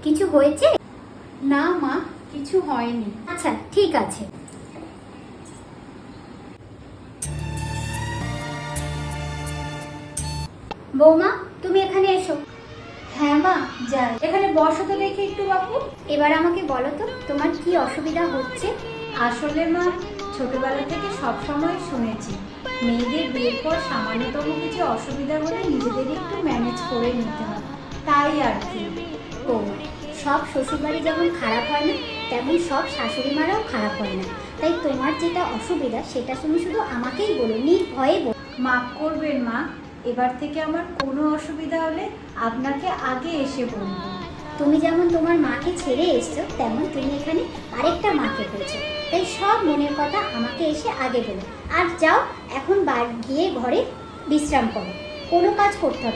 কিছু হয়েছে? না মা, কিছু হয়নি। আচ্ছা ঠিক আছে। বৌমা, তুমি এখানে এসো। হ্যাঁ মা, যাই। এখানে বসো তো দেখি একটু বাপু। এবার আমাকে বলো তো তোমার কি অসুবিধা হচ্ছে? আসলে মা, ছোটবেলা থেকে সব সময় শুনেছি মেয়েদের বিয়ের পর সামান্যতম কিছু অসুবিধা হলে নিজেদেরই একটু ম্যানেজ করে নিতে হয়, তাই আর কি। ও, সব শ্বশুরবাড়ি যেমন খারাপ হয় না, তেমন সব শাশুড়ি মারাও খারাপ হয় না। তাই তোমার যেটা অসুবিধা সেটা তুমি শুধু আমাকেই বলো, নির্ভয়ে বলো। মাফ করবেন মা, এবার থেকে আমার কোনো অসুবিধা হলে আপনাকে আগে এসে বলবো। তুমি যেমন তোমার মাকে ছেড়ে এসছো, তেমন তুমি এখানে আরেকটা মাকে পেয়েছো। তাই সব মনের কথা আমাকে এসে আগে বলো। আর যাও, এখন গিয়ে ঘরে বিশ্রাম করো, কোনো কাজ করতে হবে না।